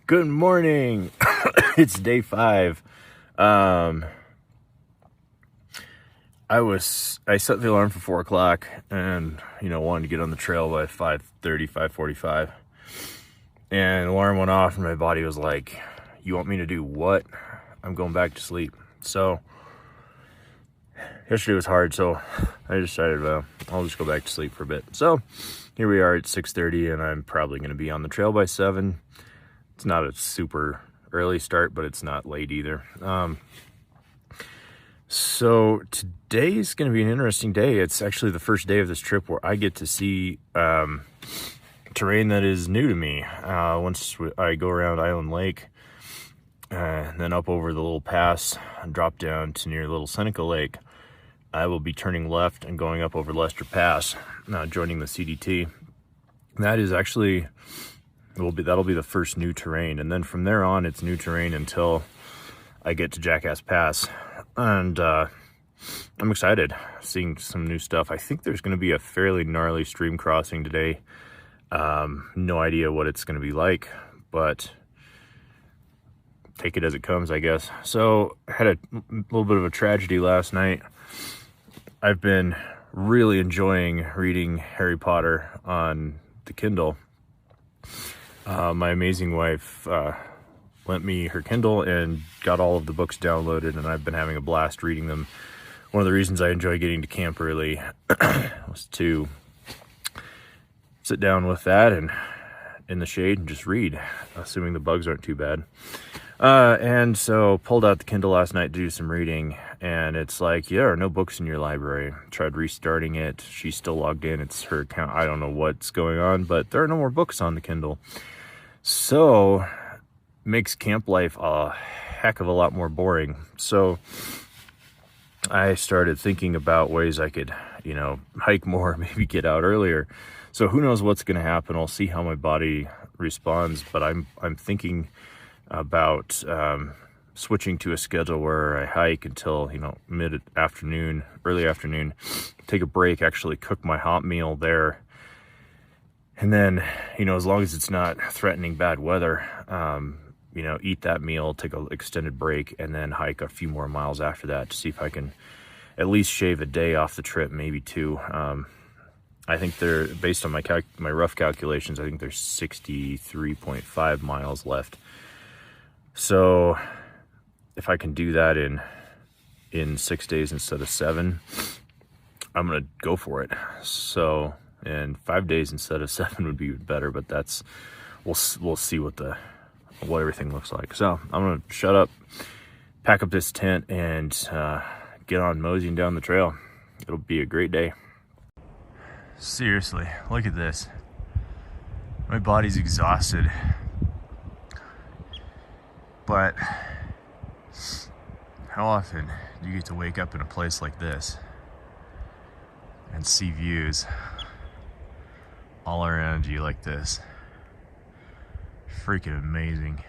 Good morning. It's day 5. I set the alarm for 4 o'clock and, wanted to get on the trail by 5:30, 5:45. And the alarm went off and my body was like, you want me to do what? I'm going back to sleep. So yesterday was hard, so I decided, I'll just go back to sleep for a bit. So here we are at 6:30 and I'm probably going to be on the trail by 7. It's not a super early start, but it's not late either. So today's going to be an interesting day. It's actually the first day of this trip where I get to see terrain that is new to me. Once I go around Island Lake, and then up over the little pass and drop down to near Little Seneca Lake, I will be turning left and going up over Lester Pass, joining the CDT. That is actually... that'll be the first new terrain, and then from there on it's new terrain until I get to Jackass Pass. And I'm excited seeing some new stuff. I think there's going to be a fairly gnarly stream crossing today. No idea what it's going to be like, but take it as it comes, I guess. So I had a little bit of a tragedy last night. I've been really enjoying reading Harry Potter on the Kindle. My amazing wife lent me her Kindle and got all of the books downloaded, and I've been having a blast reading them. One of the reasons I enjoy getting to camp early was to sit down with that and in the shade and just read, assuming the bugs aren't too bad. And so pulled out the Kindle last night to do some reading, and it's like, there are no books in your library. Tried restarting it. She's still logged in. It's her account. I don't know what's going on, but there are no more books on the Kindle. So makes camp life a heck of a lot more boring. So I started thinking about ways I could, hike more, maybe get out earlier. So who knows what's going to happen. I'll see how my body responds, but I'm thinking about switching to a schedule where I hike until, mid-afternoon, early afternoon, take a break, actually cook my hot meal there. And then, as long as it's not threatening bad weather, eat that meal, take an extended break, and then hike a few more miles after that to see if I can at least shave a day off the trip, maybe 2. I think based on my rough calculations, I think there's 63.5 miles left. So if I can do that in 6 days instead of 7, I'm going to go for it. So, and 5 days instead of 7 would be better, but we'll see what everything looks like. So I'm going to shut up, pack up this tent, and get on moseying down the trail. It'll be a great day. Seriously, look at this. My body's exhausted. But how often do you get to wake up in a place like this and see views all around you like this? Freaking amazing.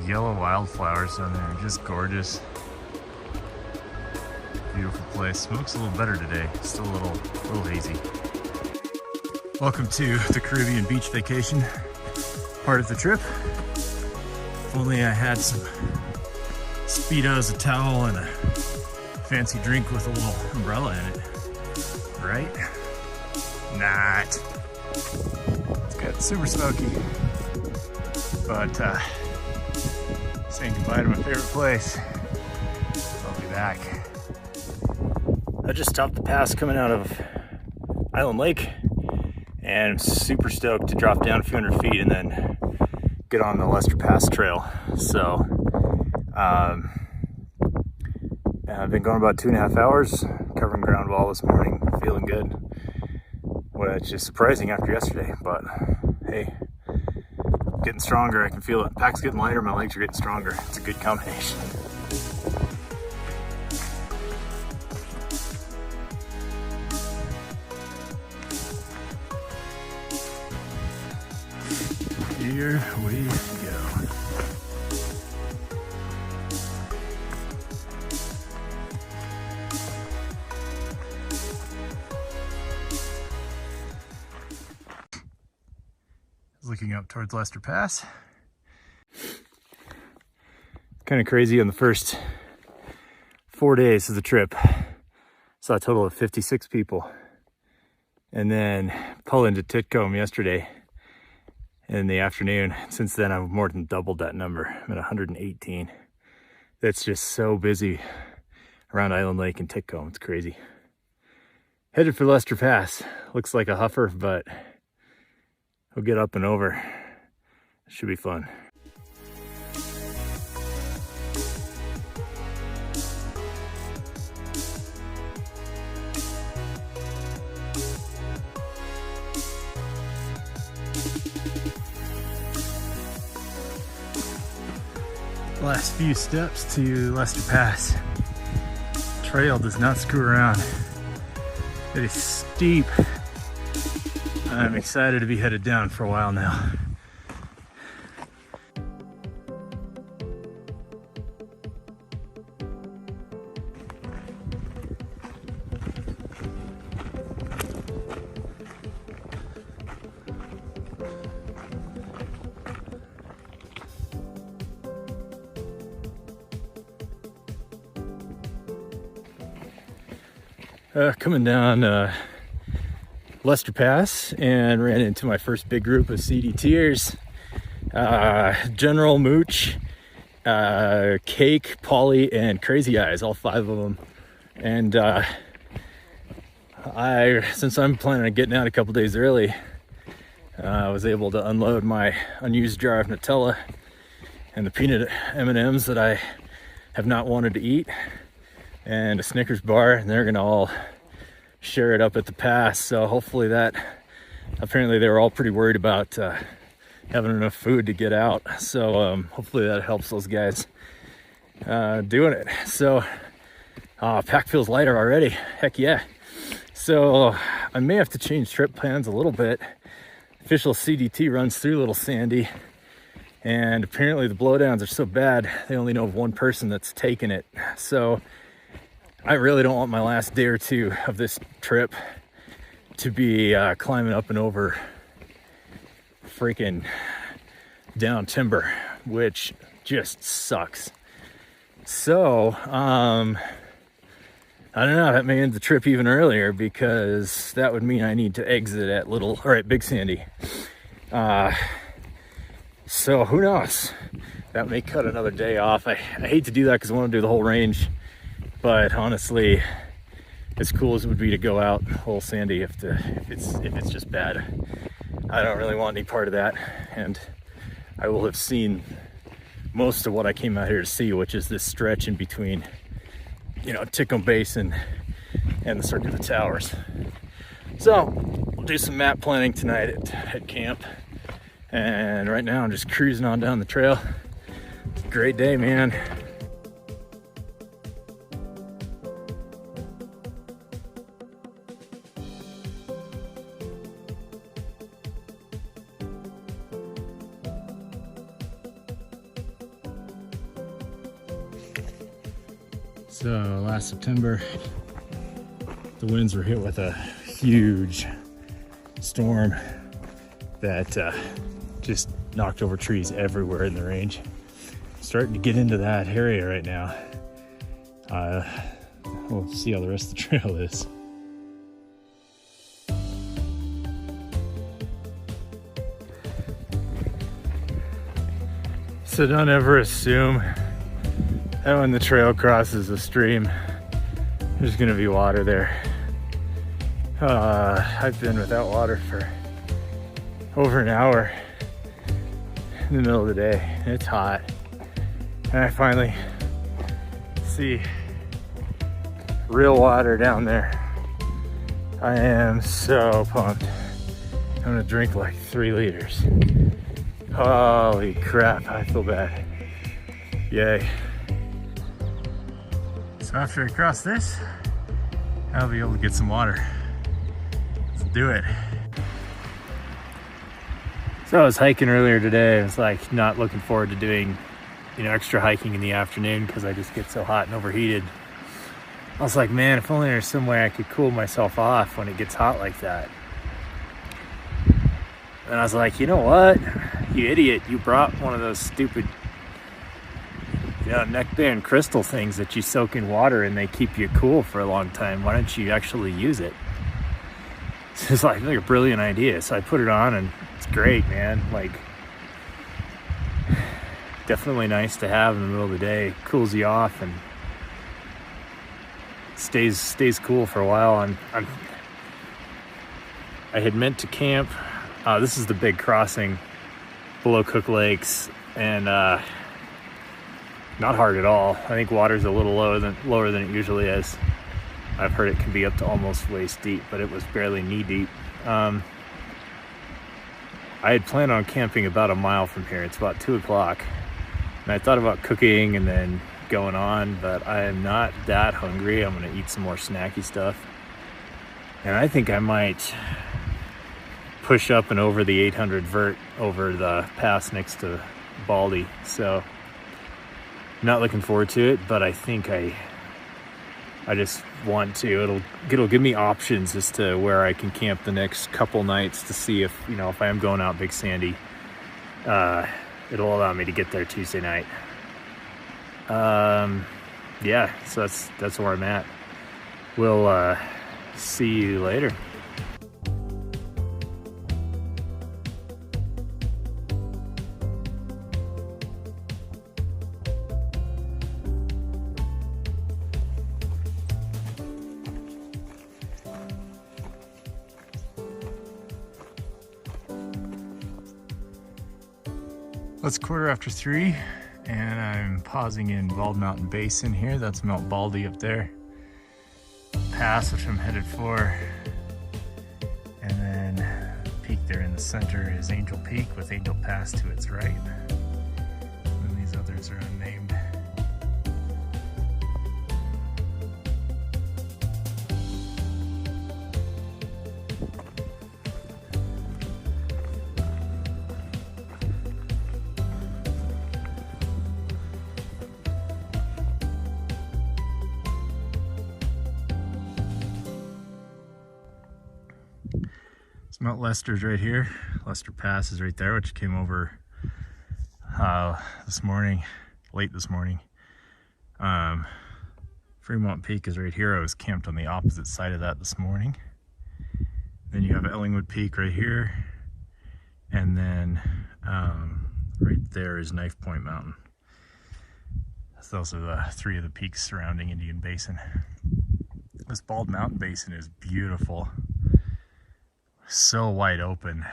Yellow wildflowers down there, just gorgeous. Beautiful place. Smoke's a little better today. Still a little hazy. Welcome to the Caribbean beach vacation part of the trip. If only I had some Speedos, a towel, and a fancy drink with a little umbrella in it. Right? Not. It's got super smoky. But saying goodbye to my favorite place. I'll be back. I just topped the pass coming out of Island Lake, and I'm super stoked to drop down a few hundred feet and then get on the Lester Pass trail. So I've been going about 2.5 hours, covering ground wall this morning, feeling good, which is surprising after yesterday, but hey, getting stronger. I can feel it. Pack's getting lighter, my legs are getting stronger. It's a good combination. Here we go. Looking up towards Lester Pass. Kind of crazy. On the first 4 days of the trip, saw a total of 56 people, and then pull into Titcomb yesterday in the afternoon. Since then, I've more than doubled that number. I'm at 118. That's just so busy around Island Lake and Titcomb. It's crazy. Headed for Lester Pass. Looks like a huffer, but we'll get up and over. It should be fun. Last few steps to Lester Pass. Trail does not screw around. It is steep. I'm excited to be headed down for a while now. Coming down Lester Pass and ran into my first big group of CDTers. General, Mooch, Cake, Polly, and Crazy Eyes, all 5 of them. And since I'm planning on getting out a couple days early, I was able to unload my unused jar of Nutella and the peanut M&Ms that I have not wanted to eat, and a Snickers bar, and they're gonna all share it up at the pass. So hopefully that, apparently they were all pretty worried about having enough food to get out. So hopefully that helps those guys doing it. So pack feels lighter already. Heck yeah. So I may have to change trip plans a little bit. Official CDT runs through Little Sandy, and apparently the blowdowns are so bad they only know of one person that's taken it. So I really don't want my last day or two of this trip to be climbing up and over freaking down timber, which just sucks. So I don't know, that may end the trip even earlier, because that would mean I need to exit at Big Sandy. So who knows? That may cut another day off. I hate to do that because I want to do the whole range. But honestly, as cool as it would be to go out whole Sandy, if it's just bad, I don't really want any part of that. And I will have seen most of what I came out here to see, which is this stretch in between, Titcomb Basin and the Circuit of the Towers. So we'll do some map planning tonight at camp. And right now I'm just cruising on down the trail. It's a great day, man. So last September, the winds were hit with a huge storm that just knocked over trees everywhere in the range. Starting to get into that area right now. We'll see how the rest of the trail is. So don't ever assume that when the trail crosses a stream, there's gonna be water there. I've been without water for over an hour in the middle of the day. It's hot. And I finally see real water down there. I am so pumped. I'm gonna drink like 3 liters. Holy crap, I feel bad. Yay. So after I cross this, I'll be able to get some water. Let's do it. So I was hiking earlier today. I was like not looking forward to doing, extra hiking in the afternoon because I just get so hot and overheated. I was like, man, if only there's some way I could cool myself off when it gets hot like that. And I was like, you know what? You idiot, you brought one of those stupid neckband crystal things that you soak in water and they keep you cool for a long time. Why don't you actually use it? It's like a brilliant idea. So I put it on and it's great, man. Like, definitely nice to have in the middle of the day. Cools you off and stays cool for a while. I had meant to camp. This is the big crossing below Cook Lakes, and not hard at all. I think water's a little lower than it usually is. I've heard it can be up to almost waist deep, but it was barely knee deep. I had planned on camping about a mile from here. It's about 2 o'clock, and I thought about cooking and then going on, but I am not that hungry. I'm gonna eat some more snacky stuff, and I think I might push up and over the 800 vert over the pass next to Baldy. So not looking forward to it, but I think I just want to. It'll give me options as to where I can camp the next couple nights to see if if I am going out Big Sandy, it'll allow me to get there Tuesday night. Yeah, so that's where I'm at. We'll see you later. It's 3:15, and I'm pausing in Bald Mountain Basin here. That's Mount Baldy up there. Pass, which I'm headed for. And then the peak there in the center is Angel Peak with Angel Pass to its right. And these others are unnamed. Mount Lester's right here. Lester Pass is right there, which came over this morning, late this morning. Fremont Peak is right here. I was camped on the opposite side of that this morning. Then you have Ellingwood Peak right here. And then right there is Knife Point Mountain. So those are the 3 of the peaks surrounding Indian Basin. This Bald Mountain Basin is beautiful. So wide open.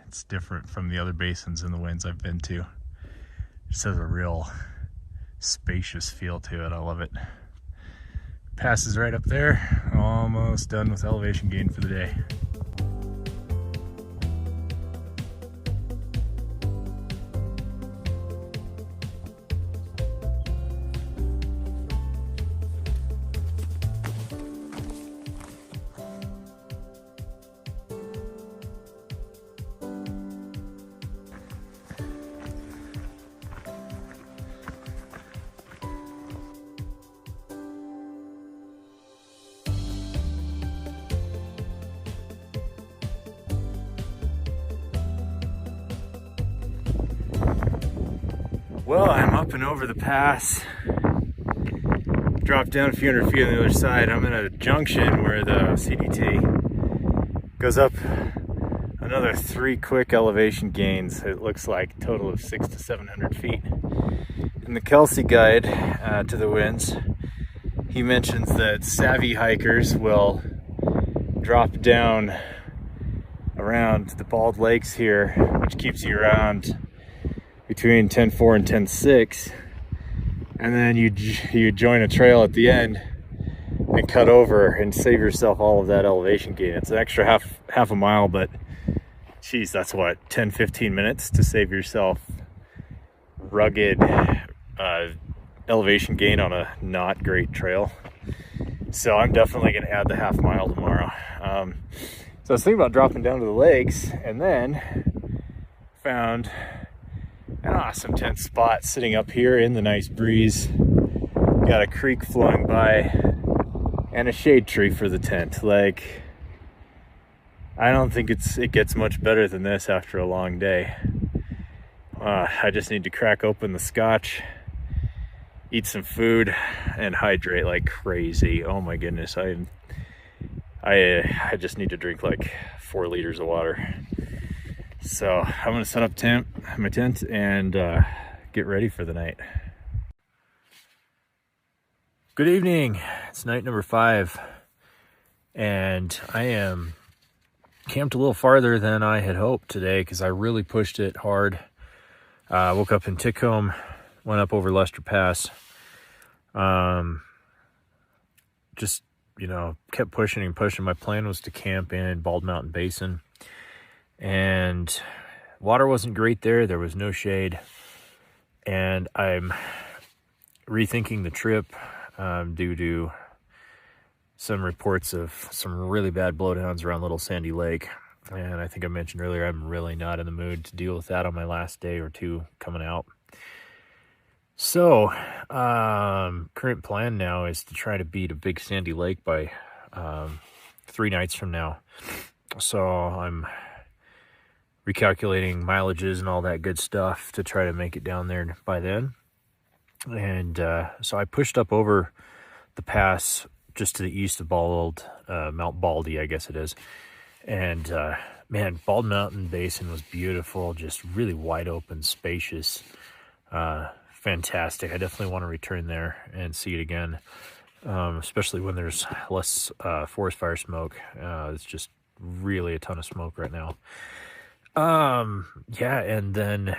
It's different from the other basins in the winds I've been to. It just has a real spacious feel to it. I love it. Pass is right up there. Almost done with elevation gain for the day. Well, I'm up and over the pass. Dropped down a few hundred feet on the other side. I'm in a junction where the CDT goes up another 3 quick elevation gains. It looks like a total of 600 to 700 feet. And the Kelsey guide to the winds he mentions that savvy hikers will drop down around the Bald Lakes here, which keeps you around between 10.4 and 10.6, and then you join a trail at the end and cut over and save yourself all of that elevation gain. It's an extra half a mile, but geez, that's what, 10-15 minutes to save yourself rugged elevation gain on a not great trail. So I'm definitely going to add the half mile tomorrow. So I was thinking about dropping down to the lakes, and then found an awesome tent spot sitting up here in the nice breeze. Got a creek flowing by and a shade tree for the tent. Like, I don't think it gets much better than this after a long day. I just need to crack open the scotch, eat some food, and hydrate like crazy. Oh my goodness, I just need to drink like 4 liters of water. So I'm gonna set up my tent and get ready for the night. Good evening. It's night number 5, and I am camped a little farther than I had hoped today because I really pushed it hard. Woke up in Titcomb, went up over Lester Pass. Just, kept pushing and pushing. My plan was to camp in Bald Mountain Basin, and water wasn't great there. There was no shade, and I'm rethinking the trip due to some reports of some really bad blowdowns around Little Sandy Lake. And I think I mentioned earlier, I'm really not in the mood to deal with that on my last day or two coming out. So, current plan now is to try to beat a big Sandy Lake by 3 nights from now. So I'm recalculating mileages and all that good stuff to try to make it down there by then. And so I pushed up over the pass just to the east of Mount Baldy, I guess it is. And man, Bald Mountain Basin was beautiful, just really wide open, spacious, fantastic. I definitely want to return there and see it again, especially when there's less forest fire smoke. It's just really a ton of smoke right now. Yeah, and then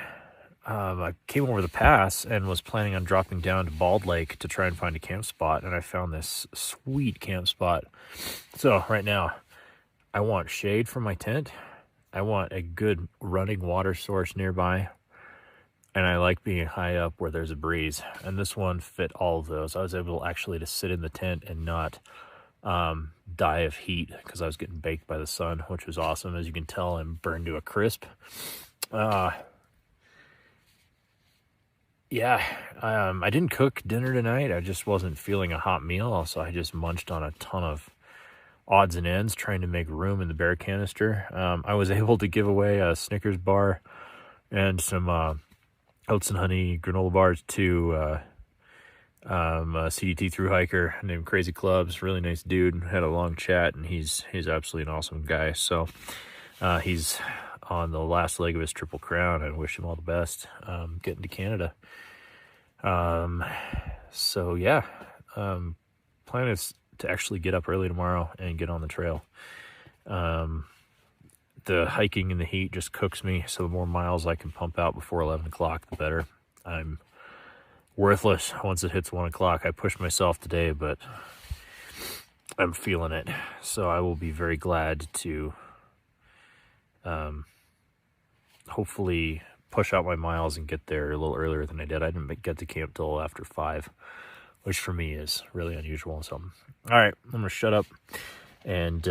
I came over the pass and was planning on dropping down to Bald Lake to try and find a camp spot, and I found this sweet camp spot. So right now, I want shade for my tent. I want a good running water source nearby. And I like being high up where there's a breeze. And this one fit all of those. I was able actually to sit in the tent and not die of heat because I was getting baked by the sun, which was awesome. As you can tell, I'm burned to a crisp. Yeah, I didn't cook dinner tonight. I just wasn't feeling a hot meal. So I just munched on a ton of odds and ends trying to make room in the bear canister. I was able to give away a Snickers bar and some oats and honey granola bars to a CDT thru hiker named Crazy Clubs. Really nice dude. Had a long chat, and he's absolutely an awesome guy. So he's on the last leg of his Triple Crown. I wish him all the best getting to Canada. So yeah, plan is to actually get up early tomorrow and get on the trail. The hiking in the heat just cooks me, so the more miles I can pump out before 11 o'clock, the better. I'm worthless once it hits 1 o'clock. I pushed myself today, but I'm feeling it. So I will be very glad to hopefully push out my miles and get there a little earlier than I did. I didn't get to camp till after 5, which for me is really unusual. So, all right, I'm going to shut up. And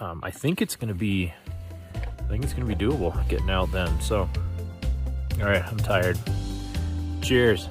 I think it's going to be doable getting out then. So, all right, I'm tired. Cheers.